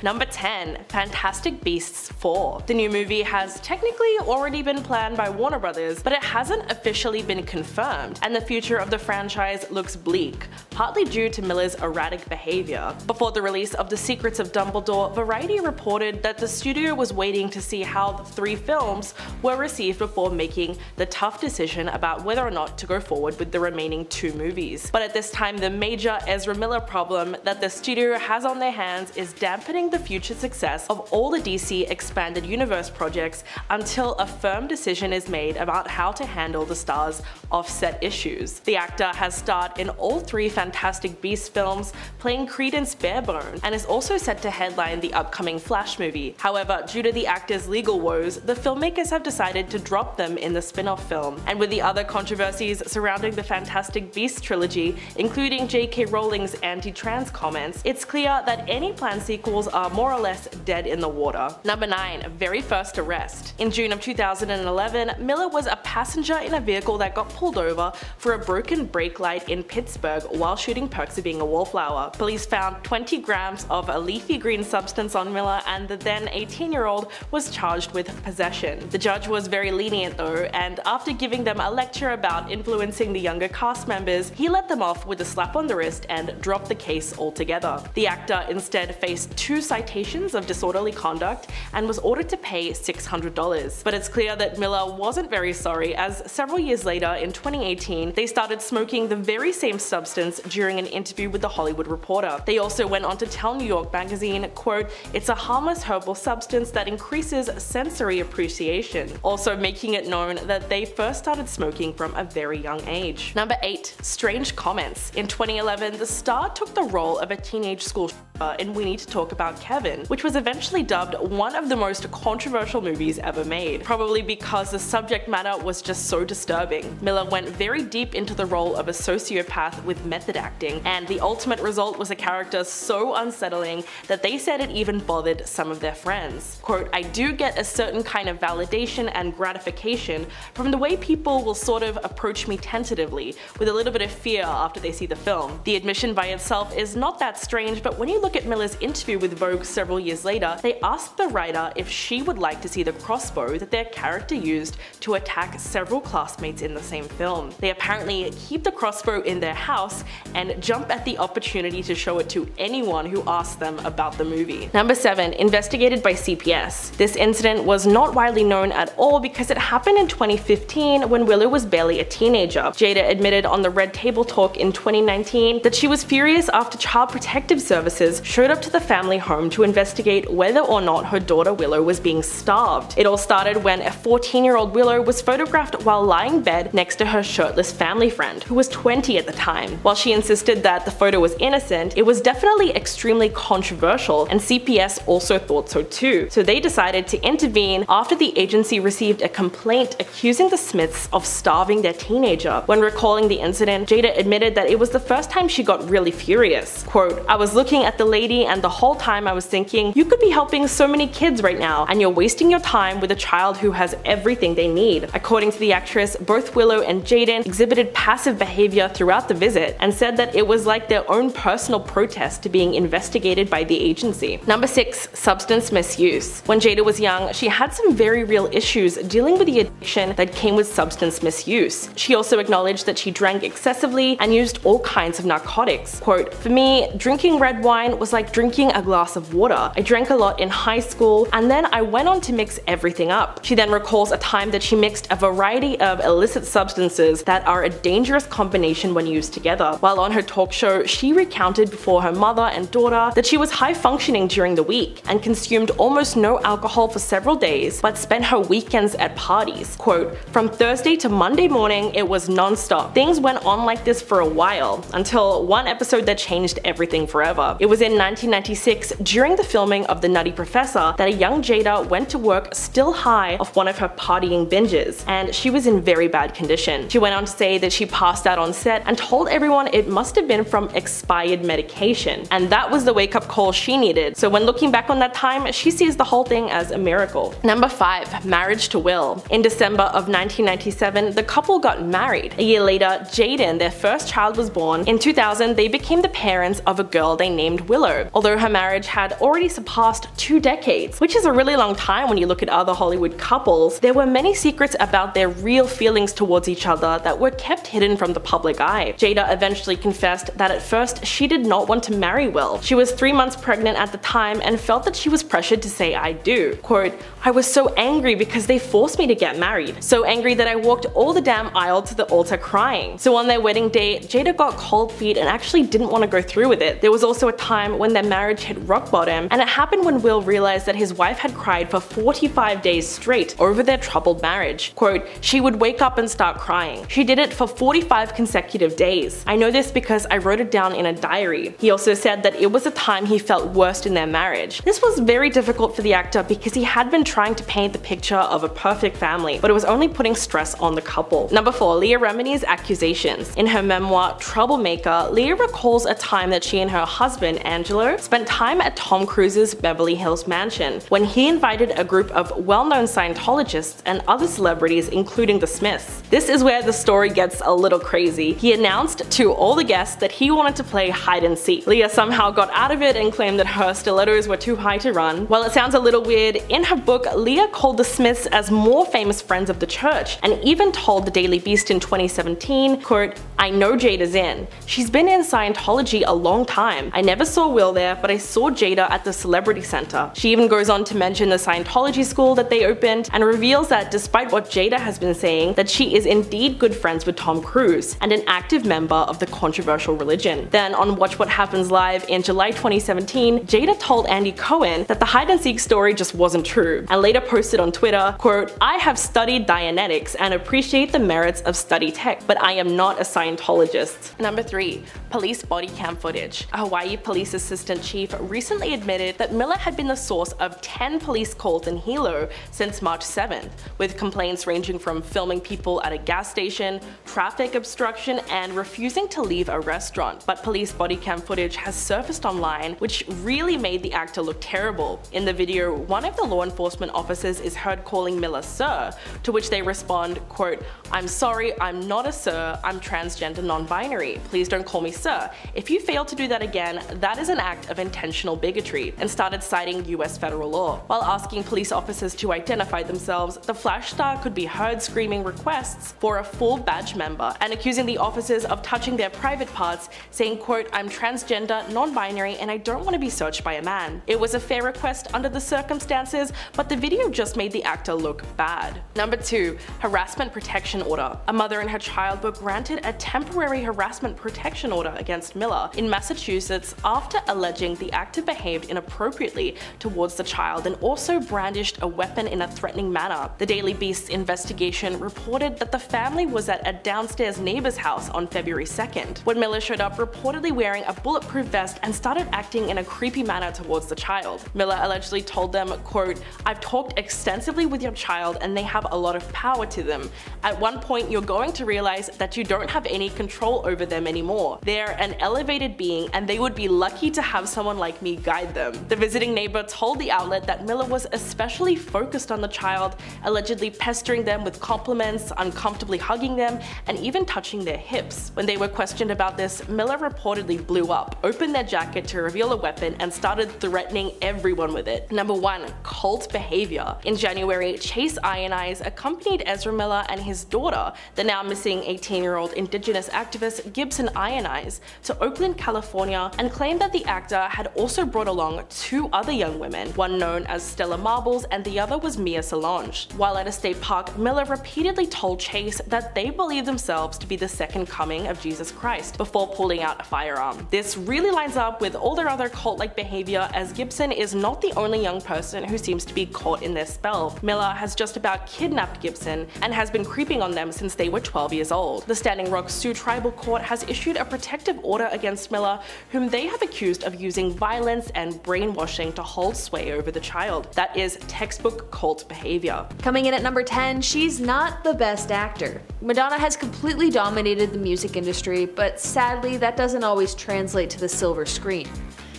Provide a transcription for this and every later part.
Number 10. Fantastic Beasts 4. The new movie has technically already been planned by Warner Brothers, but it hasn't officially been confirmed, and the future of the franchise looks bleak, partly due to Miller's erratic behavior. Before the release of The Secrets of Dumbledore, Variety reported that the studio was waiting to see how the 3 films were received before making the tough decision about whether or not to go forward with the remaining 2 movies. But at this time, the major Ezra Miller problem that the studio has on their hands is dampening the future success of all the DC Expanded Universe projects until a firm decision is made about how to handle the star's offset issues. The actor has starred in all 3 Fantastic Beasts films, playing Credence Barebone, and is also set to headline the upcoming Flash movie. However, due to the actor's legal woes, the filmmakers have decided to drop them in the spin-off film. And with the other controversies surrounding the Fantastic Beasts trilogy, including J.K. Rowling's anti-trans comments, it's clear that any planned sequels are more or less dead in the water. Number 9. Very first arrest. In June of 2011, Miller was a passenger in a vehicle that got pulled over for a broken brake light in Pittsburgh while shooting Perks of Being a Wallflower. Police found 20 grams of a leafy green substance on Miller, and the then 18-year-old was charged with possession. The judge was very lenient though, and after giving them a lecture about influencing the younger cast members, he let them off with a slap on the wrist and dropped the case altogether. The actor instead faced 2 citations of disorderly conduct and was ordered to pay $600. But it's clear that Miller wasn't very sorry, as several years later in 2018 they started smoking the very same substance during an interview with The Hollywood Reporter. They also went on to tell New York Magazine, quote, "It's a harmless herbal substance that increases sensory appreciation," also making it known that they first started smoking from a very young age. Number 8. Strange comments. In 2011, the star took the role of a teenage school shooter in We Need to Talk About Kevin, which was eventually dubbed one of the most controversial movies ever made, probably because the subject matter was just so disturbing. Miller went very deep into the role of a sociopath with method acting, and the ultimate result was a character so unsettling that they said it even bothered some of their friends. Quote, "I do get a certain kind of validation and gratification from the way people will sort of approach me tentatively, with a little bit of fear after they see the film." The admission by itself is not that strange, but when you look at Miller's interview with Vogue several years later, they asked the writer if she would like to see the crossbow that their character used to attack several classmates in the same film. They apparently keep the crossbow in their house and jump at the opportunity to show it to anyone who asks them about the movie. Number 7. Investigated by CPS. This incident was not widely known at all because it happened in 2015 when Willow was barely a teenager. Jada admitted on the Red Table Talk in 2019 that she was furious after Child Protective Services showed up to the family home to investigate whether or not her daughter Willow was being starved. It all started when a 14-year-old Willow was photographed while lying in bed next to her shirtless family friend, who was 20 at the time. While she insisted that the photo was innocent, it was definitely extremely controversial, and CPS also thought so too. So they decided to intervene after the agency received a complaint accusing the Smiths of starving their teenager. When recalling the incident, Jada admitted that it was the first time she got really furious. Quote, "I was looking at the lady and the whole time I was thinking, you could be helping so many kids right now, and you're wasting your time with a child who has everything they need." According to the actress, both Willow and Jaden exhibited passive behavior throughout the visit and said that it was like their own personal protest to being investigated by the agency. Number 6. Substance misuse. When Jada was young, she had some very real issues dealing with the addiction that came with substance misuse. She also acknowledged that she drank excessively and used all kinds of narcotics. Quote, "For me, drinking red wine was like drinking a glass of water. I drank a lot in high school, and then I went on to mix everything up." She then recalls a time that she mixed a variety of illicit substances that are a dangerous combination when used together. While on her talk show, she recounted before her mother and daughter that she was high functioning during the week and consumed almost no alcohol for several days, but spent her weekends at parties. Quote, "From Thursday to Monday morning, it was non-stop. Things went on like this for a while, until one episode that changed everything forever. It was in 1996, during the filming of The Nutty Professor, that a young Jada went to work still high off one of her partying binges, and she was in very bad condition. She went on to say that she passed out on set and told everyone it must have been from expired medication, and that was the wake-up call she needed. So when looking back on that time, she sees the whole thing as a miracle." Number 5. Marriage to Will. In December of 1997, the couple got married. A year later, Jaden, their first child, was born. In 2000, they became the parents of a girl they named Willow, although her marriage had already surpassed 2 decades, which is a really long time when you look at other Hollywood couples. There were many secrets about their real feelings towards each other that were kept hidden from the public eye. Jada eventually confessed that at first she did not want to marry Will. She was 3 months pregnant at the time and felt that she was pressured to say I do. Quote, "I was so angry because they forced me to get married. So angry that I walked all the damn aisle to the altar crying." So on their wedding day, Jada got cold feet and actually didn't want to go through with it. There was also a time when their marriage hit rock bottom, and it happened when Will realized that his wife had cried for 45 days straight over their troubled marriage. Quote, "She would wake up and start crying. She did it for 45 consecutive days. I know this because I wrote it down in a diary." He also said that it was a time he felt worst in their marriage. This was very difficult for the actor because he had been trying to paint the picture of a perfect family, but it was only putting stress on the couple. Number 4. Leah Remini's accusations. In her memoir, Troublemaker, Leah recalls a time that she and her husband, Angelo, spent time at Tom Cruise's Beverly Hills mansion when he invited a group of well-known Scientologists and other celebrities, including the Smiths. This is where the story gets a little crazy. He announced to all the guests that he wanted to play hide and seek. Leah somehow got out of it and claimed that her stilettos were too high to run. While it sounds a little weird, in her book, Leah called the Smiths as more famous friends of the church, and even told the Daily Beast in 2017, quote, "I know Jada's in. She's been in Scientology a long time. I never saw Will there, but I saw Jada at the Celebrity Center." She even goes on to mention the Scientology school that they opened, and reveals that despite what Jada has been saying, that she is indeed good friends with Tom Cruise, and an active member of the controversial religion. Then on Watch What Happens Live in July 2017, Jada told Andy Cohen that the hide and seek story just wasn't true, and later posted on Twitter, quote, "I have studied Dianetics and appreciate the merits of study tech, but I am not a Scientologist." Number 3. Police body cam footage. A Hawaii police assistant chief recently admitted that Miller had been the source of 10 police calls in Hilo since March 7th, with complaints ranging from filming people at a gas station, traffic obstruction, and refusing to leave a restaurant. But police body cam footage has surfaced online, which really made the actor look terrible. In the video, one of the law enforcement officers is heard calling Miller sir, to which they respond, quote, "I'm sorry, I'm not a sir, I'm transgender non-binary. Please don't call me sir. If you fail to do that again, that is an act of intentional bigotry," and started citing US federal law. While asking police officers to identify themselves, the Flash star could be heard screaming requests for a full badge member and accusing the officers of touching their private parts, saying, quote, "I'm transgender, non-binary, and I don't want to be searched by a man." It was a fair request under the circumstances, but the video just made the actor look bad. Number 2. Harassment protection order. A mother and her child were granted a temporary harassment protection order against Miller in Massachusetts after alleging the actor behaved inappropriately towards the child and also brandished a weapon in a threatening manner. The Daily Beast's investigation reported that the family was at a downstairs neighbor's house on February 2nd, when Miller showed up reportedly wearing a bulletproof vest and started acting in a creepy manner towards the child. Miller allegedly told them, quote, "I've talked extensively with your child and they have a lot of power to them. At one point you're going to realize that you don't have any control over them anymore. They're an elevated being and they would be lucky to have someone like me guide them." The visiting neighbor told the outlet that Miller was especially focused on the child, allegedly pestering them with compliments, uncomfortably hugging them, and even touching their hips. When they were questioned about this, Miller reportedly blew up, opened their jacket to reveal a weapon, and started threatening everyone with it. Number 1. Cult behavior. In January, Chase Ionize accompanied Ezra Miller and his daughter, the now missing 18-year-old indigenous activist Gibson Ionize, to Oakland, California, and claimed that the actor had also brought along 2 other young women, one known as Stella Marbles and the other was Mia Solange. While at a state park, Miller repeatedly told Chase that they believed themselves to be the second coming of Jesus Christ before pulling out a firearm. This really lines up with all their other cult-like behavior, as Gibson is not the only young person who seems to be caught in their spell. Miller has just about kidnapped Gibson and has been creeping on them since they were 12 years old. The Standing Rock Sioux Tribal Court has issued a protective order against Miller, whom they have accused of using violence and brainwashing to hold sway over the child. That is textbook cult behavior. Coming in at number 10, she's not the best actor. Madonna has completely dominated the music industry, but sadly that doesn't always translate to the silver screen.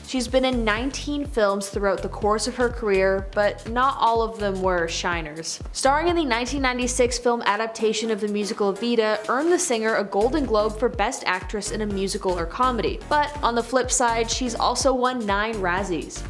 She's been in 19 films throughout the course of her career, but not all of them were shiners. Starring in the 1996 film adaptation of the musical Evita, earned the singer a Golden Globe for Best Actress in a Musical or Comedy. But on the flip side, she's also won 9 Razzies.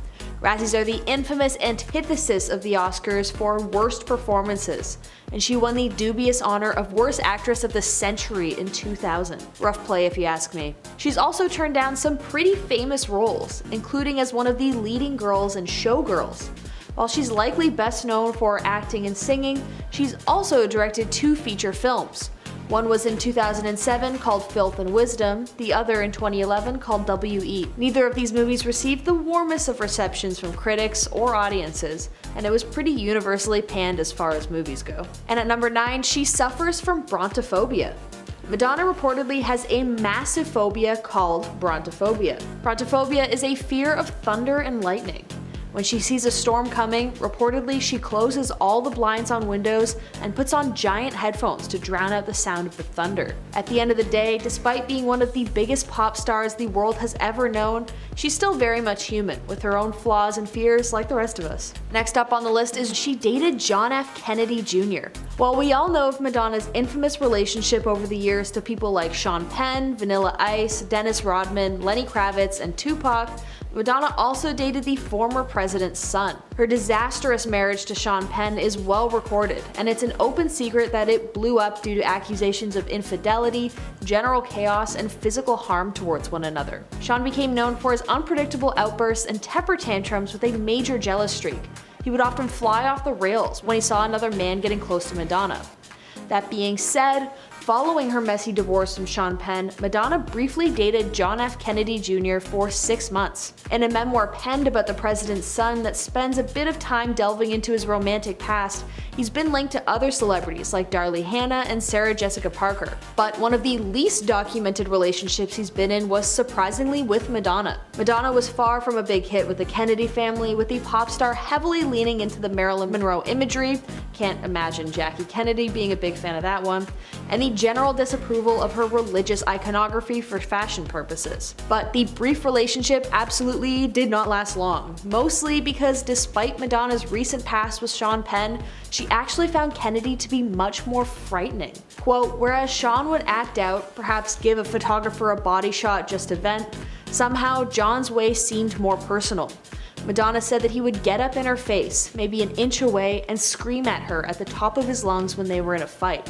Razzies are the infamous antithesis of the Oscars for worst performances, and she won the dubious honor of Worst Actress of the Century in 2000. Rough play if you ask me. She's also turned down some pretty famous roles, including as one of the leading girls in Showgirls. While she's likely best known for acting and singing, she's also directed 2 feature films. One was in 2007 called Filth and Wisdom, the other in 2011 called W.E. Neither of these movies received the warmest of receptions from critics or audiences, and it was pretty universally panned as far as movies go. And at number 9, she suffers from brontophobia. Madonna reportedly has a massive phobia called brontophobia. Brontophobia is a fear of thunder and lightning. When she sees a storm coming, reportedly she closes all the blinds on windows and puts on giant headphones to drown out the sound of the thunder. At the end of the day, despite being one of the biggest pop stars the world has ever known, she's still very much human, with her own flaws and fears like the rest of us. Next up on the list is she dated John F. Kennedy Jr. While we all know of Madonna's infamous relationship over the years to people like Sean Penn, Vanilla Ice, Dennis Rodman, Lenny Kravitz, and Tupac, Madonna also dated the former president's son. Her disastrous marriage to Sean Penn is well recorded, and it's an open secret that it blew up due to accusations of infidelity, general chaos, and physical harm towards one another. Sean became known for his unpredictable outbursts and temper tantrums with a major jealous streak. He would often fly off the rails when he saw another man getting close to Madonna. That being said, following her messy divorce from Sean Penn, Madonna briefly dated John F. Kennedy Jr. for 6 months. In a memoir penned about the president's son that spends a bit of time delving into his romantic past, he's been linked to other celebrities like Darlie Hannah and Sarah Jessica Parker. But one of the least documented relationships he's been in was surprisingly with Madonna. Madonna was far from a big hit with the Kennedy family, with the pop star heavily leaning into the Marilyn Monroe imagery, can't imagine Jackie Kennedy being a big fan of that one, and the general disapproval of her religious iconography for fashion purposes. But the brief relationship absolutely did not last long, mostly because despite Madonna's recent past with Sean Penn, she actually found Kennedy to be much more frightening. Quote, whereas Sean would act out, perhaps give a photographer a body shot just to vent, somehow John's way seemed more personal. Madonna said that he would get up in her face, maybe an inch away, and scream at her at the top of his lungs when they were in a fight.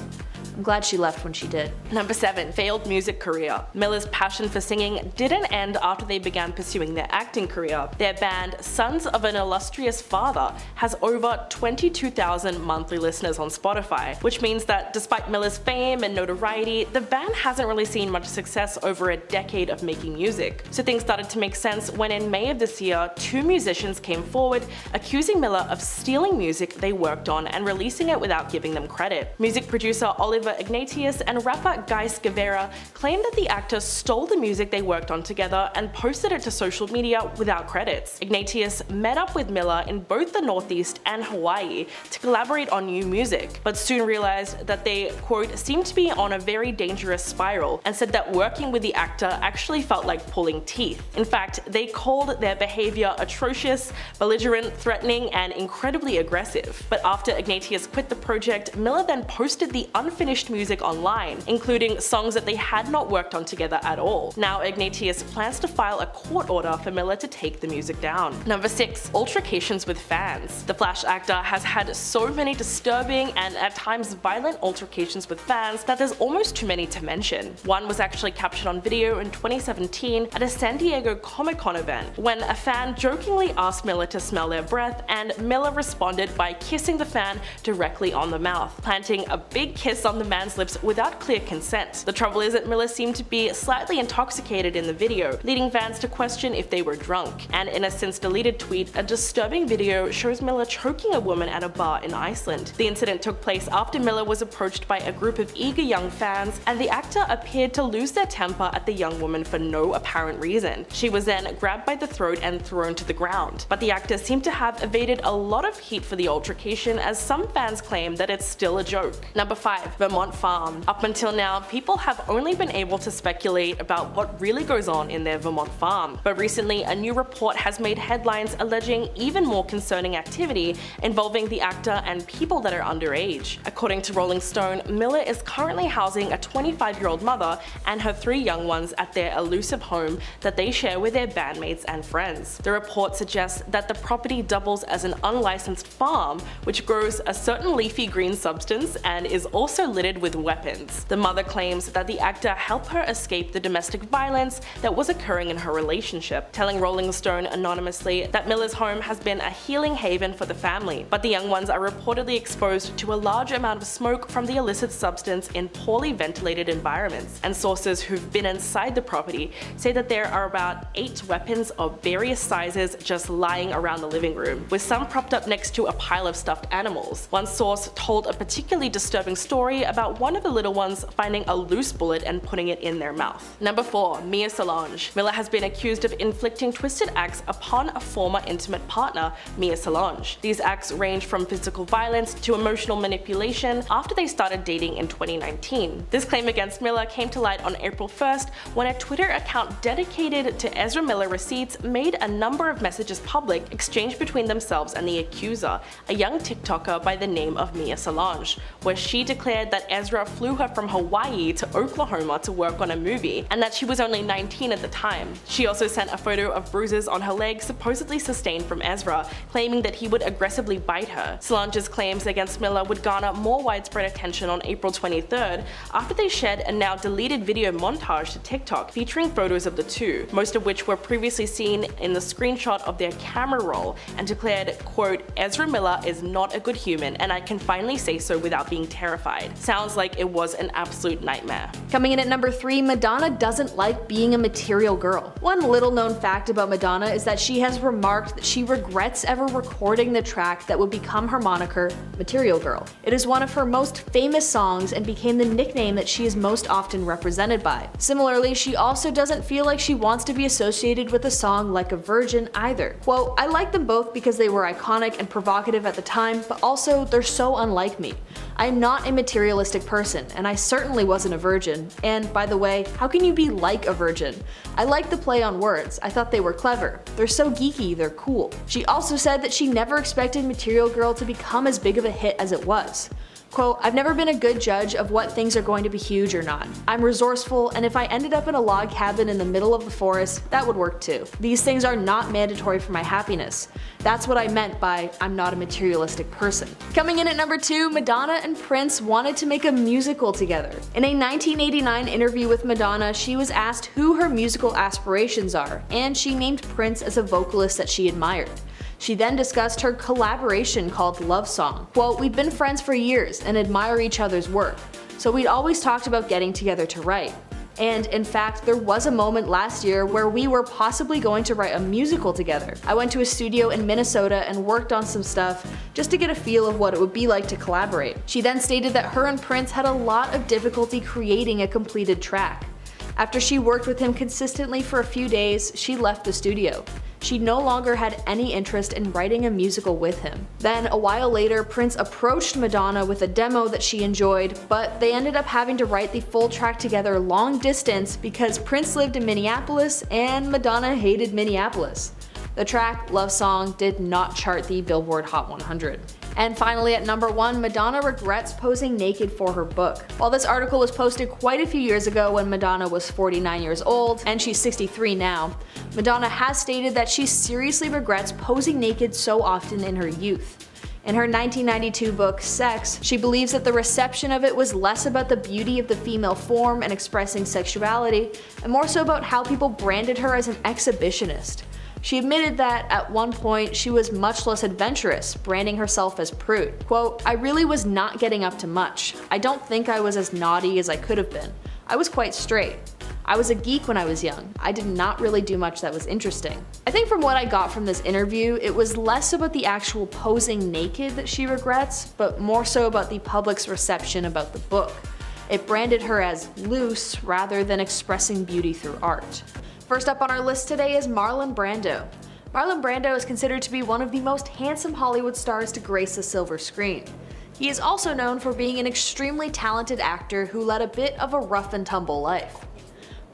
I'm glad she left when she did. Number 7. Failed music career. Miller's passion for singing didn't end after they began pursuing their acting career. Their band, Sons of an Illustrious Father, has over 22,000 monthly listeners on Spotify, which means that despite Miller's fame and notoriety, the band hasn't really seen much success over a decade of making music. So things started to make sense when in May of this year, 2 musicians came forward accusing Miller of stealing music they worked on and releasing it without giving them credit. Music producer Oliver Ignatius and rapper Guy Scavera claimed that the actor stole the music they worked on together and posted it to social media without credits. Ignatius met up with Miller in both the Northeast and Hawaii to collaborate on new music, but soon realized that they, quote, seemed to be on a very dangerous spiral, and said that working with the actor actually felt like pulling teeth. In fact, they called their behavior atrocious, belligerent, threatening, and incredibly aggressive. But after Ignatius quit the project, Miller then posted the unfinished music online, including songs that they had not worked on together at all. Now Ignatius plans to file a court order for Miller to take the music down. Number 6. Altercations with fans. The Flash actor has had so many disturbing and at times violent altercations with fans that there's almost too many to mention. One was actually captured on video in 2017 at a San Diego Comic-Con event, when a fan jokingly asked Miller to smell their breath, and Miller responded by kissing the fan directly on the mouth, planting a big kiss on the man's lips without clear consent. The trouble is that Miller seemed to be slightly intoxicated in the video, leading fans to question if they were drunk. And in a since deleted tweet, a disturbing video shows Miller choking a woman at a bar in Iceland. The incident took place after Miller was approached by a group of eager young fans, and the actor appeared to lose their temper at the young woman for no apparent reason. She was then grabbed by the throat and thrown to the ground. But the actor seemed to have evaded a lot of heat for the altercation, as some fans claim that it's still a joke. Number 5. Vermont farm. Up until now, people have only been able to speculate about what really goes on in their Vermont farm, but recently a new report has made headlines alleging even more concerning activity involving the actor and people that are underage. According to Rolling Stone, Miller is currently housing a 25-year-old mother and her 3 young ones at their elusive home that they share with their bandmates and friends. The report suggests that the property doubles as an unlicensed farm, which grows a certain leafy green substance and is also littered with weapons. The mother claims that the actor helped her escape the domestic violence that was occurring in her relationship, telling Rolling Stone anonymously that Miller's home has been a healing haven for the family, but the young ones are reportedly exposed to a large amount of smoke from the illicit substance in poorly ventilated environments, and sources who've been inside the property say that there are about 8 weapons of various sizes just lying around the living room, with some propped up next to a pile of stuffed animals. One source told a particularly disturbing story about one of the little ones finding a loose bullet and putting it in their mouth. Number 4. Mia Solange. Miller has been accused of inflicting twisted acts upon a former intimate partner, Mia Solange. These acts range from physical violence to emotional manipulation after they started dating in 2019. This claim against Miller came to light on April 1st when a Twitter account dedicated to Ezra Miller receipts made a number of messages public exchanged between themselves and the accuser, a young TikToker by the name of Mia Solange, where she declared that Ezra flew her from Hawaii to Oklahoma to work on a movie, and that she was only 19 at the time. She also sent a photo of bruises on her leg supposedly sustained from Ezra, claiming that he would aggressively bite her. Solange's claims against Miller would garner more widespread attention on April 23rd after they shared a now deleted video montage to TikTok featuring photos of the two, most of which were previously seen in the screenshot of their camera roll, and declared, quote, "Ezra Miller is not a good human and I can finally say so without being terrified." Sounds like it was an absolute nightmare. Coming in at number 3, Madonna doesn't like being a material girl. One little known fact about Madonna is that she has remarked that she regrets ever recording the track that would become her moniker, Material Girl. It is one of her most famous songs and became the nickname that she is most often represented by. Similarly, she also doesn't feel like she wants to be associated with a song like a virgin either. Quote, "I like them both because they were iconic and provocative at the time, but also they're so unlike me. I am not a materialistic person, and I certainly wasn't a virgin. And by the way, how can you be like a virgin? I like the play on words. I thought they were clever. They're so geeky, they're cool." She also said that she never expected Material Girl to become as big of a hit as it was. Quote, "I've never been a good judge of what things are going to be huge or not. I'm resourceful, and if I ended up in a log cabin in the middle of the forest, that would work too. These things are not mandatory for my happiness. That's what I meant by I'm not a materialistic person." Coming in at number 2, Madonna and Prince wanted to make a musical together. In a 1989 interview with Madonna, she was asked who her musical aspirations are, and she named Prince as a vocalist that she admired. She then discussed her collaboration called Love Song. Quote, "We've been friends for years and admire each other's work, so we'd always talked about getting together to write. And in fact, there was a moment last year where we were possibly going to write a musical together. I went to a studio in Minnesota and worked on some stuff just to get a feel of what it would be like to collaborate." She then stated that her and Prince had a lot of difficulty creating a completed track. After she worked with him consistently for a few days, she left the studio. She no longer had any interest in writing a musical with him. Then, a while later, Prince approached Madonna with a demo that she enjoyed, but they ended up having to write the full track together long distance because Prince lived in Minneapolis and Madonna hated Minneapolis. The track, Love Song, did not chart the Billboard Hot 100. And finally at number 1, Madonna regrets posing naked for her book. While this article was posted quite a few years ago when Madonna was 49 years old, and she's 63 now, Madonna has stated that she seriously regrets posing naked so often in her youth. In her 1992 book, Sex, she believes that the reception of it was less about the beauty of the female form and expressing sexuality, and more so about how people branded her as an exhibitionist. She admitted that, at one point, she was much less adventurous, branding herself as prude. Quote, "I really was not getting up to much. I don't think I was as naughty as I could have been. I was quite straight. I was a geek when I was young. I did not really do much that was interesting." I think from what I got from this interview, it was less about the actual posing naked that she regrets, but more so about the public's reception about the book. It branded her as loose rather than expressing beauty through art. First up on our list today is Marlon Brando. Marlon Brando is considered to be one of the most handsome Hollywood stars to grace the silver screen. He is also known for being an extremely talented actor who led a bit of a rough and tumble life.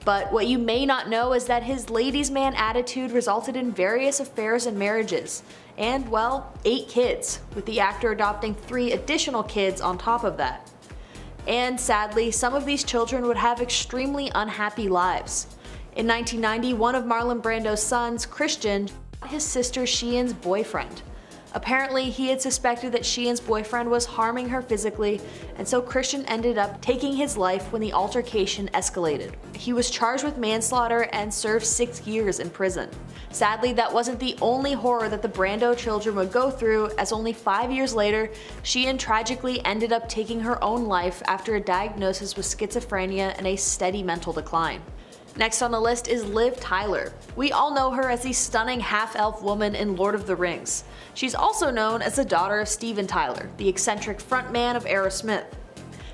But what you may not know is that his ladies' man attitude resulted in various affairs and marriages, and well, 8 kids, with the actor adopting 3 additional kids on top of that. And sadly, some of these children would have extremely unhappy lives. In 1990, one of Marlon Brando's sons, Christian, shot his sister Sheehan's boyfriend. Apparently, he had suspected that Sheehan's boyfriend was harming her physically, and so Christian ended up taking his life when the altercation escalated. He was charged with manslaughter and served 6 years in prison. Sadly, that wasn't the only horror that the Brando children would go through, as only 5 years later, Sheehan tragically ended up taking her own life after a diagnosis with schizophrenia and a steady mental decline. Next on the list is Liv Tyler. We all know her as the stunning half-elf woman in Lord of the Rings. She's also known as the daughter of Steven Tyler, the eccentric frontman of Aerosmith.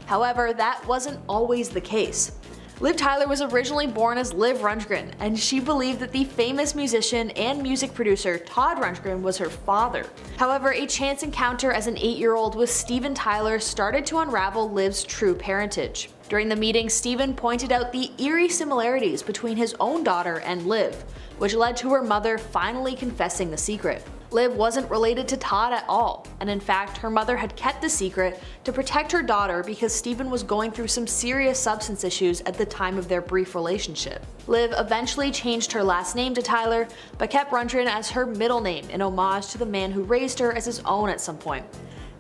However, that wasn't always the case. Liv Tyler was originally born as Liv Rundgren, and she believed that the famous musician and music producer Todd Rundgren was her father. However, a chance encounter as an 8-year-old with Steven Tyler started to unravel Liv's true parentage. During the meeting, Steven pointed out the eerie similarities between his own daughter and Liv, which led to her mother finally confessing the secret. Liv wasn't related to Todd at all, and in fact, her mother had kept the secret to protect her daughter because Steven was going through some serious substance issues at the time of their brief relationship. Liv eventually changed her last name to Tyler, but kept Rundgren as her middle name in homage to the man who raised her as his own at some point.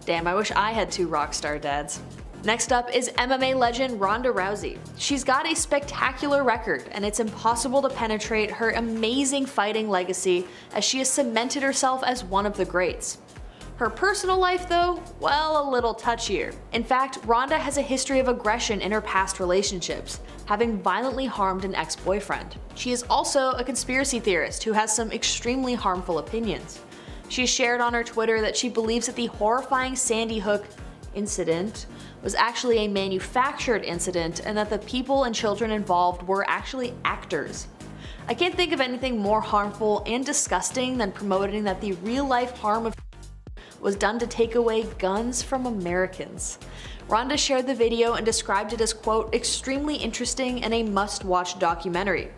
Damn, I wish I had 2 rock star dads. Next up is MMA legend Ronda Rousey. She's got a spectacular record, and it's impossible to penetrate her amazing fighting legacy as she has cemented herself as one of the greats. Her personal life though, well, a little touchier. In fact, Ronda has a history of aggression in her past relationships, having violently harmed an ex-boyfriend. She is also a conspiracy theorist who has some extremely harmful opinions. She shared on her Twitter that she believes that the horrifying Sandy Hook incident was actually a manufactured incident and that the people and children involved were actually actors. I can't think of anything more harmful and disgusting than promoting that the real-life harm of was done to take away guns from Americans. Ronda shared the video and described it as, quote, extremely interesting and a must-watch documentary.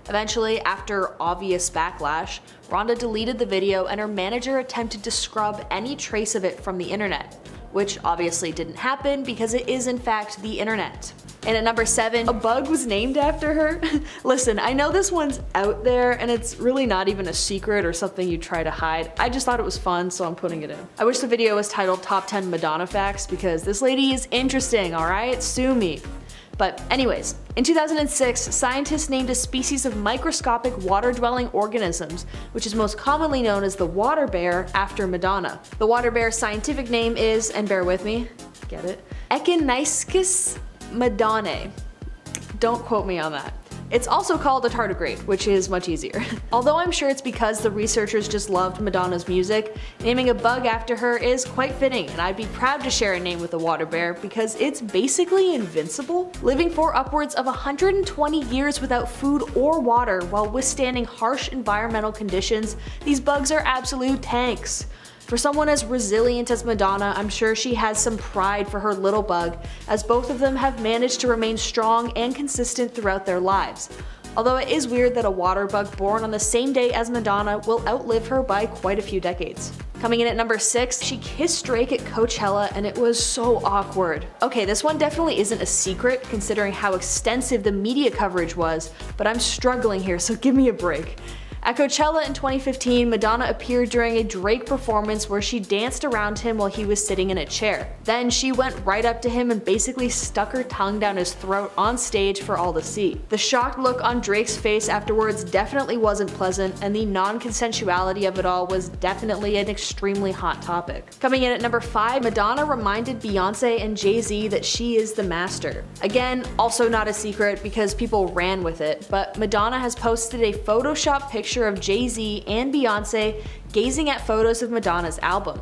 Eventually, after obvious backlash, Ronda deleted the video and her manager attempted to scrub any trace of it from the internet, which obviously didn't happen because it is in fact the internet. And at number 7, a bug was named after her. Listen, I know this one's out there and it's really not even a secret or something you try to hide. I just thought it was fun, so I'm putting it in. I wish the video was titled Top 10 Madonna Facts because this lady is interesting, alright? Sue me. But anyways, in 2006, scientists named a species of microscopic water-dwelling organisms, which is most commonly known as the water bear, after Madonna. The water bear's scientific name is, and bear with me, get it, Echinyscus madonnae. Don't quote me on that. It's also called a tardigrade, which is much easier. Although I'm sure it's because the researchers just loved Madonna's music, naming a bug after her is quite fitting, and I'd be proud to share a name with the water bear because it's basically invincible. Living for upwards of 120 years without food or water while withstanding harsh environmental conditions, these bugs are absolute tanks. For someone as resilient as Madonna, I'm sure she has some pride for her little bug, as both of them have managed to remain strong and consistent throughout their lives. Although it is weird that a water bug born on the same day as Madonna will outlive her by quite a few decades. Coming in at number 6, she kissed Drake at Coachella and it was so awkward. Okay, this one definitely isn't a secret considering how extensive the media coverage was, but I'm struggling here, so give me a break. At Coachella in 2015, Madonna appeared during a Drake performance where she danced around him while he was sitting in a chair. Then she went right up to him and basically stuck her tongue down his throat on stage for all to see. The shocked look on Drake's face afterwards definitely wasn't pleasant, and the non-consensuality of it all was definitely an extremely hot topic. Coming in at number 5, Madonna reminded Beyonce and Jay-Z that she is the master. Again, also not a secret because people ran with it, but Madonna has posted a Photoshop picture of Jay-Z and Beyonce gazing at photos of Madonna's album.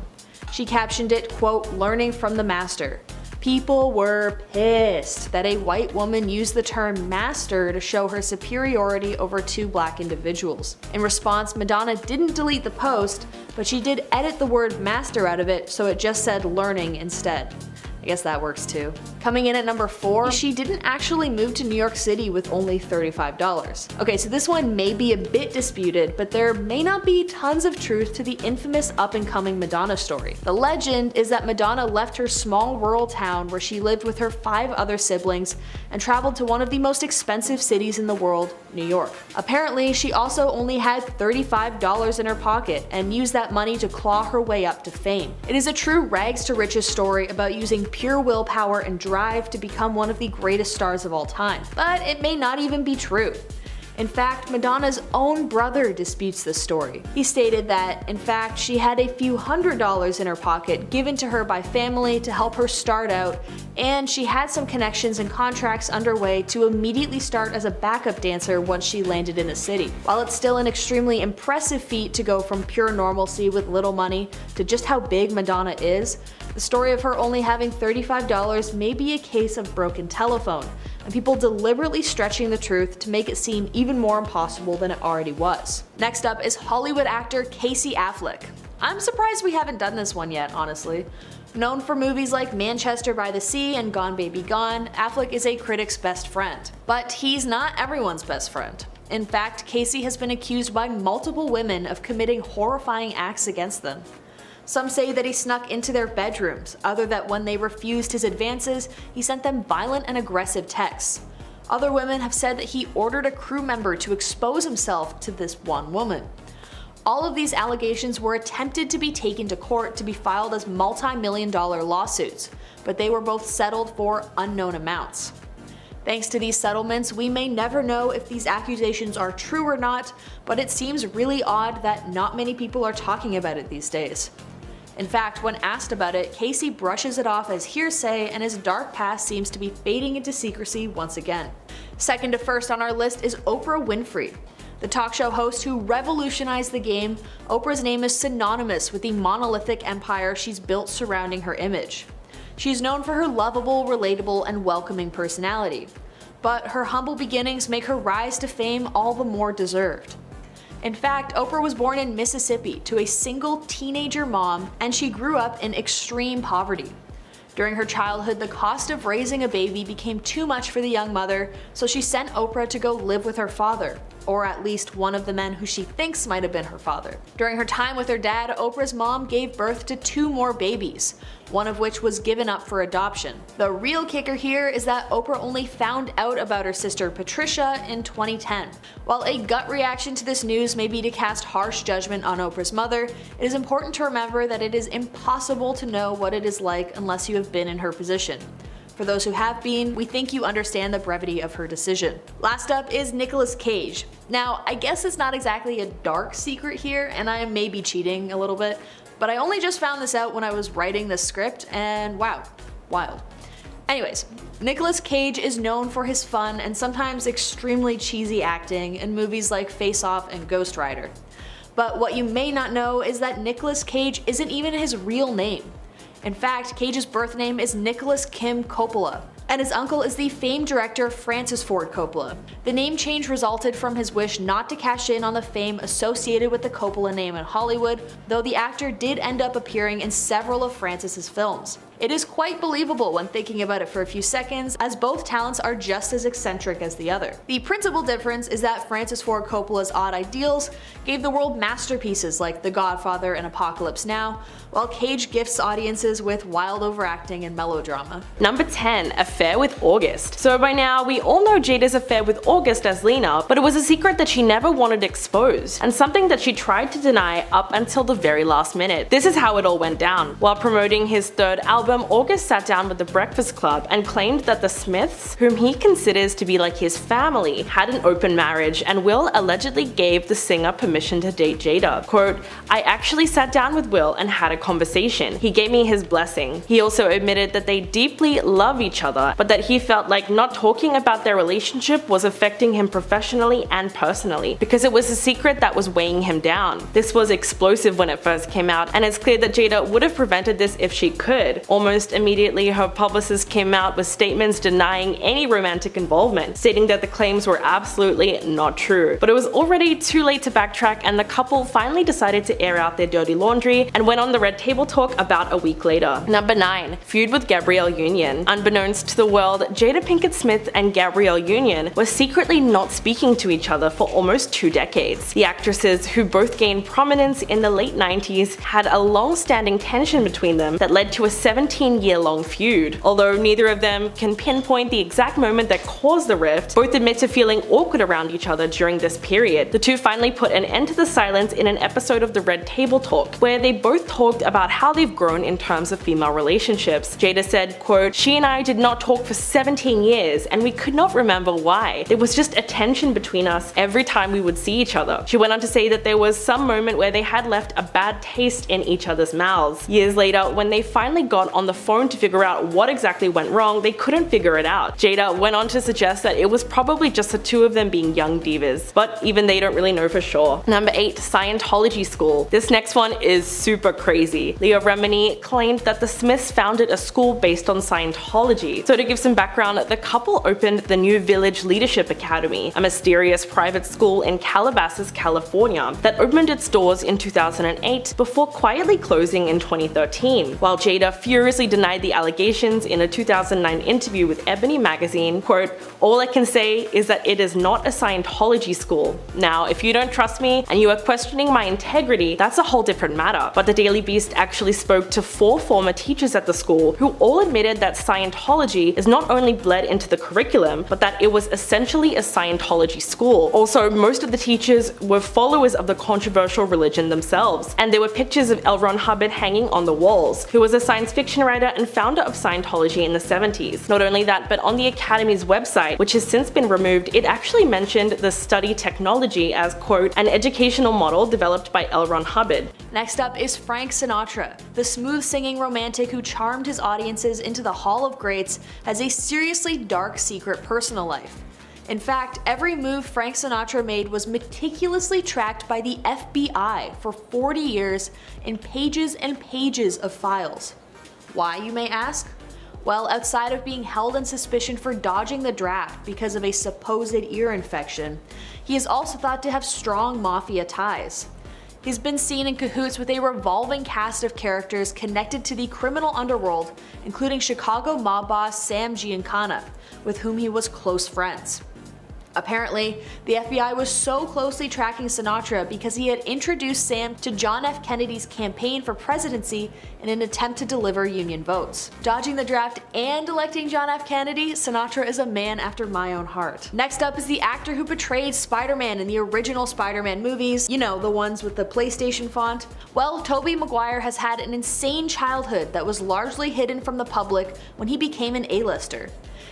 She captioned it, quote, learning from the master. People were pissed that a white woman used the term master to show her superiority over two black individuals. In response, Madonna didn't delete the post, but she did edit the word master out of it so it just said learning instead. I guess that works too. Coming in at number 4, she didn't actually move to New York City with only $35. Okay, so this one may be a bit disputed, but there may not be tons of truth to the infamous up-and-coming Madonna story. The legend is that Madonna left her small rural town where she lived with her 5 other siblings and traveled to one of the most expensive cities in the world, New York. Apparently, she also only had $35 in her pocket and used that money to claw her way up to fame. It is a true rags to riches story about using pure willpower and drive to become one of the greatest stars of all time. But it may not even be true. In fact, Madonna's own brother disputes this story. He stated that, in fact, she had a few $100s in her pocket given to her by family to help her start out, and she had some connections and contracts underway to immediately start as a backup dancer once she landed in the city. While it's still an extremely impressive feat to go from pure normalcy with little money to just how big Madonna is, the story of her only having $35 may be a case of broken telephone, and people deliberately stretching the truth to make it seem even more impossible than it already was. Next up is Hollywood actor Casey Affleck. I'm surprised we haven't done this one yet, honestly. Known for movies like Manchester by the Sea and Gone Baby Gone, Affleck is a critic's best friend. But he's not everyone's best friend. In fact, Casey has been accused by multiple women of committing horrifying acts against them. Some say that he snuck into their bedrooms, others that when they refused his advances, he sent them violent and aggressive texts. Other women have said that he ordered a crew member to expose himself to this one woman. All of these allegations were attempted to be taken to court to be filed as multi-million-dollar lawsuits, but they were both settled for unknown amounts. Thanks to these settlements, we may never know if these accusations are true or not, but it seems really odd that not many people are talking about it these days. In fact, when asked about it, Casey brushes it off as hearsay and his dark past seems to be fading into secrecy once again. Second to first on our list is Oprah Winfrey. The talk show host who revolutionized the game, Oprah's name is synonymous with the monolithic empire she's built surrounding her image. She's known for her lovable, relatable, and welcoming personality. But her humble beginnings make her rise to fame all the more deserved. In fact, Oprah was born in Mississippi to a single teenager mom, and she grew up in extreme poverty. During her childhood, the cost of raising a baby became too much for the young mother, so she sent Oprah to go live with her father, or at least one of the men who she thinks might have been her father. During her time with her dad, Oprah's mom gave birth to 2 more babies, one of which was given up for adoption. The real kicker here is that Oprah only found out about her sister Patricia in 2010. While a gut reaction to this news may be to cast harsh judgment on Oprah's mother, it is important to remember that it is impossible to know what it is like unless you have been in her position. For those who have been, we think you understand the brevity of her decision. Last up is Nicolas Cage. Now, I guess it's not exactly a dark secret here, and I may be cheating a little bit, but I only just found this out when I was writing this script, and wow, wild. Anyways, Nicolas Cage is known for his fun and sometimes extremely cheesy acting in movies like Face Off and Ghost Rider. But what you may not know is that Nicolas Cage isn't even his real name. In fact, Cage's birth name is Nicholas Kim Coppola, and his uncle is the famed director Francis Ford Coppola. The name change resulted from his wish not to cash in on the fame associated with the Coppola name in Hollywood, though the actor did end up appearing in several of Francis's films. It is quite believable when thinking about it for a few seconds, as both talents are just as eccentric as the other. The principal difference is that Francis Ford Coppola's odd ideals gave the world masterpieces like The Godfather and Apocalypse Now, while Cage gifts audiences with wild overacting and melodrama. Number 10. Affair with August. So by now, we all know Jada's affair with August as Lena, but it was a secret that she never wanted exposed, and something that she tried to deny up until the very last minute. This is how it all went down. While promoting his 3rd album, August sat down with the Breakfast Club and claimed that the Smiths, whom he considers to be like his family, had an open marriage, and Will allegedly gave the singer permission to date Jada. Quote, "I actually sat down with Will and had a conversation. He gave me his blessing. He also admitted that they deeply love each other, but that he felt like not talking about their relationship was affecting him professionally and personally, because it was a secret that was weighing him down. This was explosive when it first came out, and it's clear that Jada would have prevented this if she could, or Almost immediately, her publicist came out with statements denying any romantic involvement, stating that the claims were absolutely not true. But it was already too late to backtrack, and the couple finally decided to air out their dirty laundry and went on the Red Table Talk about a week later. Number 9. Feud with Gabrielle Union. Unbeknownst to the world, Jada Pinkett Smith and Gabrielle Union were secretly not speaking to each other for almost 2 decades. The actresses, who both gained prominence in the late 90s, had a long-standing tension between them that led to a 17-year-long feud. Although neither of them can pinpoint the exact moment that caused the rift, both admit to feeling awkward around each other during this period. The two finally put an end to the silence in an episode of the Red Table Talk, where they both talked about how they've grown in terms of female relationships. Jada said, quote, "She and I did not talk for 17 years and we could not remember why. There was just a tension between us every time we would see each other." She went on to say that there was some moment where they had left a bad taste in each other's mouths. Years later, when they finally got on the phone to figure out what exactly went wrong, they couldn't figure it out. Jada went on to suggest that it was probably just the two of them being young divas, but even they don't really know for sure. Number 8. Scientology school. This next one is super crazy. Leah Remini claimed that the Smiths founded a school based on Scientology. So to give some background, the couple opened the New Village Leadership Academy, a mysterious private school in Calabasas, California, that opened its doors in 2008 before quietly closing in 2013. While Jada furiously denied the allegations in a 2009 interview with Ebony magazine, quote, "All I can say is that it is not a Scientology school. Now, if you don't trust me and you are questioning my integrity, that's a whole different matter." But the Daily Beast actually spoke to 4 former teachers at the school who all admitted that Scientology is not only bled into the curriculum, but that it was essentially a Scientology school. Also, most of the teachers were followers of the controversial religion themselves, and there were pictures of L. Ron Hubbard hanging on the walls, who was a science fiction writer and founder of Scientology in the 70s. Not only that, but on the Academy's website, which has since been removed, it actually mentioned the study technology as, quote, "an educational model developed by L. Ron Hubbard." Next up is Frank Sinatra. The smooth-singing romantic who charmed his audiences into the Hall of Greats has a seriously dark secret personal life. In fact, every move Frank Sinatra made was meticulously tracked by the FBI for 40 years in pages and pages of files. Why, you may ask? Well, outside of being held in suspicion for dodging the draft because of a supposed ear infection, he is also thought to have strong mafia ties. He's been seen in cahoots with a revolving cast of characters connected to the criminal underworld, including Chicago mob boss Sam Giancana, with whom he was close friends. Apparently, the FBI was so closely tracking Sinatra because he had introduced Sam to John F. Kennedy's campaign for presidency in an attempt to deliver Union votes. Dodging the draft and electing John F. Kennedy, Sinatra is a man after my own heart. Next up is the actor who portrayed Spider-Man in the original Spider-Man movies, you know, the ones with the PlayStation font. Well, Toby Maguire has had an insane childhood that was largely hidden from the public when he became an A-lister.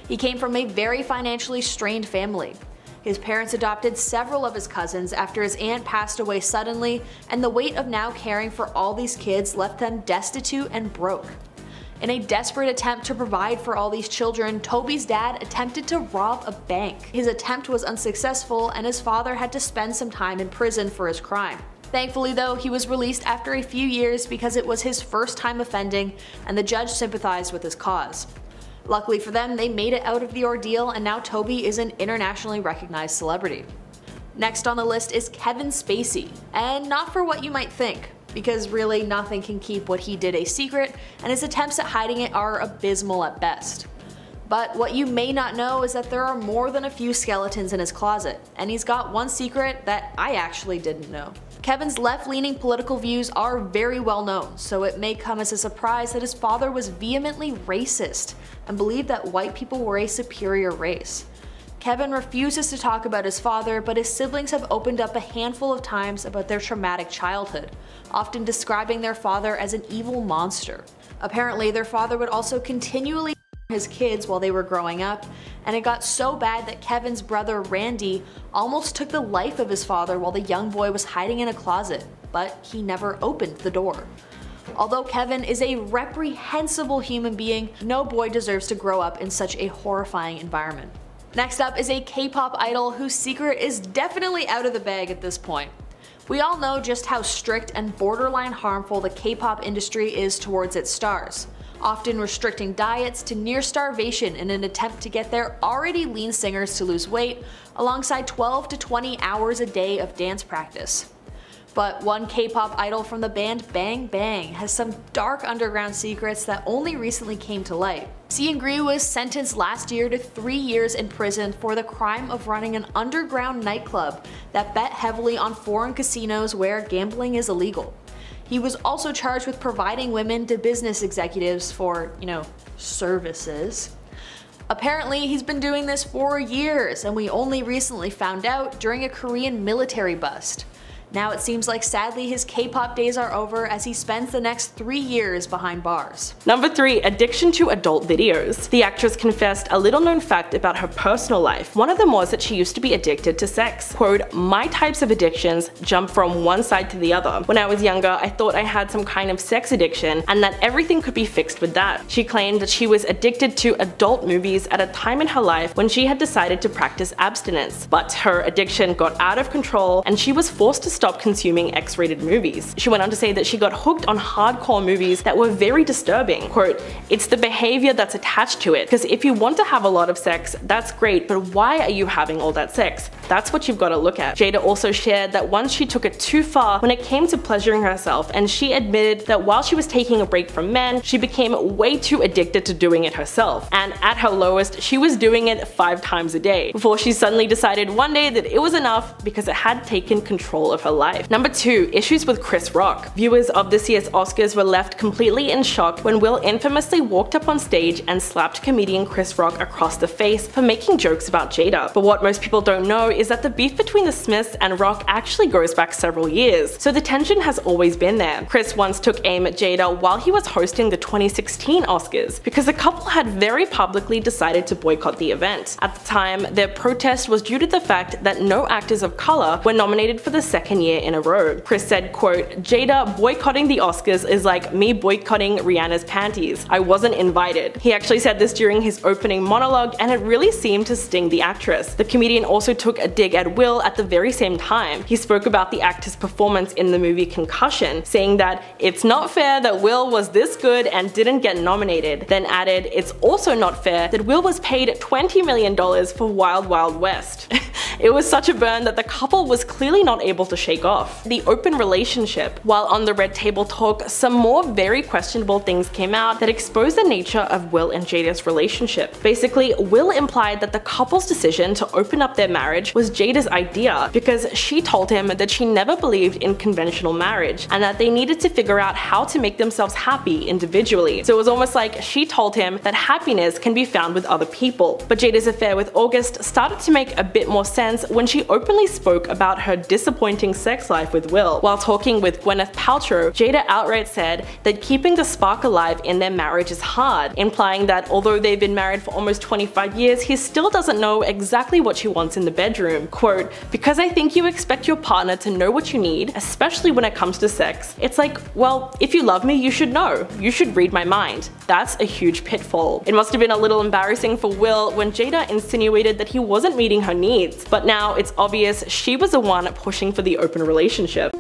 He came from a very financially strained family. His parents adopted several of his cousins after his aunt passed away suddenly, and the weight of now caring for all these kids left them destitute and broke. In a desperate attempt to provide for all these children, Toby's dad attempted to rob a bank. His attempt was unsuccessful, and his father had to spend some time in prison for his crime. Thankfully though, he was released after a few years because it was his first time offending, and the judge sympathized with his cause. Luckily for them, they made it out of the ordeal, and now Toby is an internationally recognized celebrity. Next on the list is Kevin Spacey, and not for what you might think, because really nothing can keep what he did a secret, and his attempts at hiding it are abysmal at best. But what you may not know is that there are more than a few skeletons in his closet, and he's got one secret that I actually didn't know. Kevin's left-leaning political views are very well known, so it may come as a surprise that his father was vehemently racist and believed that white people were a superior race. Kevin refuses to talk about his father, but his siblings have opened up a handful of times about their traumatic childhood, often describing their father as an evil monster. Apparently, their father would also continually his kids while they were growing up, and it got so bad that Kevin's brother Randy almost took the life of his father while the young boy was hiding in a closet, but he never opened the door. Although Kevin is a reprehensible human being, no boy deserves to grow up in such a horrifying environment. Next up is a K-pop idol whose secret is definitely out of the bag at this point. We all know just how strict and borderline harmful the K-pop industry is towards its stars. often restricting diets to near starvation in an attempt to get their already lean singers to lose weight, alongside 12 to 20 hours a day of dance practice. But one K-pop idol from the band Bang Bang has some dark underground secrets that only recently came to light. Seungri was sentenced last year to 3 years in prison for the crime of running an underground nightclub that bet heavily on foreign casinos where gambling is illegal. He was also charged with providing women to business executives for, services. Apparently, he's been doing this for years, and we only recently found out during a Korean military bust. Now it seems like sadly his K-pop days are over as he spends the next 3 years behind bars. Number 3. Addiction to adult videos. The actress confessed a little known fact about her personal life. One of them was that she used to be addicted to sex. Quote, "My types of addictions jump from one side to the other. When I was younger, I thought I had some kind of sex addiction and that everything could be fixed with that." She claimed that she was addicted to adult movies at a time in her life when she had decided to practice abstinence. But her addiction got out of control and she was forced to stop consuming X-rated movies. She went on to say that she got hooked on hardcore movies that were very disturbing. Quote, "It's the behavior that's attached to it, because if you want to have a lot of sex, that's great, but why are you having all that sex? That's what you've got to look at." Jada also shared that once she took it too far when it came to pleasuring herself, and she admitted that while she was taking a break from men, she became way too addicted to doing it herself. And at her lowest, she was doing it 5 times a day, before she suddenly decided one day that it was enough because it had taken control of her life. Number 2. Issues with Chris Rock. Viewers of this year's Oscars were left completely in shock when Will infamously walked up on stage and slapped comedian Chris Rock across the face for making jokes about Jada. But what most people don't know is that the beef between the Smiths and Rock actually goes back several years, so the tension has always been there. Chris once took aim at Jada while he was hosting the 2016 Oscars, because the couple had very publicly decided to boycott the event. At the time, their protest was due to the fact that no actors of color were nominated for the second year in a row. Chris said, quote, "Jada boycotting the Oscars is like me boycotting Rihanna's panties. I wasn't invited." He actually said this during his opening monologue, and it really seemed to sting the actress. The comedian also took a dig at Will at the very same time. He spoke about the actor's performance in the movie Concussion, saying that it's not fair that Will was this good and didn't get nominated, then added it's also not fair that Will was paid $20 million for Wild Wild West. It was such a burn that the couple was clearly not able to shake off. The open relationship. While on the Red Table Talk, some more very questionable things came out that exposed the nature of Will and Jada's relationship. Basically, Will implied that the couple's decision to open up their marriage was Jada's idea, because she told him that she never believed in conventional marriage and that they needed to figure out how to make themselves happy individually. So it was almost like she told him that happiness can be found with other people. But Jada's affair with August started to make a bit more sense when she openly spoke about her disappointing sex life with Will. While talking with Gwyneth Paltrow, Jada outright said that keeping the spark alive in their marriage is hard, implying that although they've been married for almost 25 years, he still doesn't know exactly what she wants in the bedroom. Quote, "Because I think you expect your partner to know what you need, especially when it comes to sex. It's like, well, if you love me, you should know. You should read my mind. That's a huge pitfall." It must have been a little embarrassing for Will when Jada insinuated that he wasn't meeting her needs, but now it's obvious she was the one pushing for the open relationship.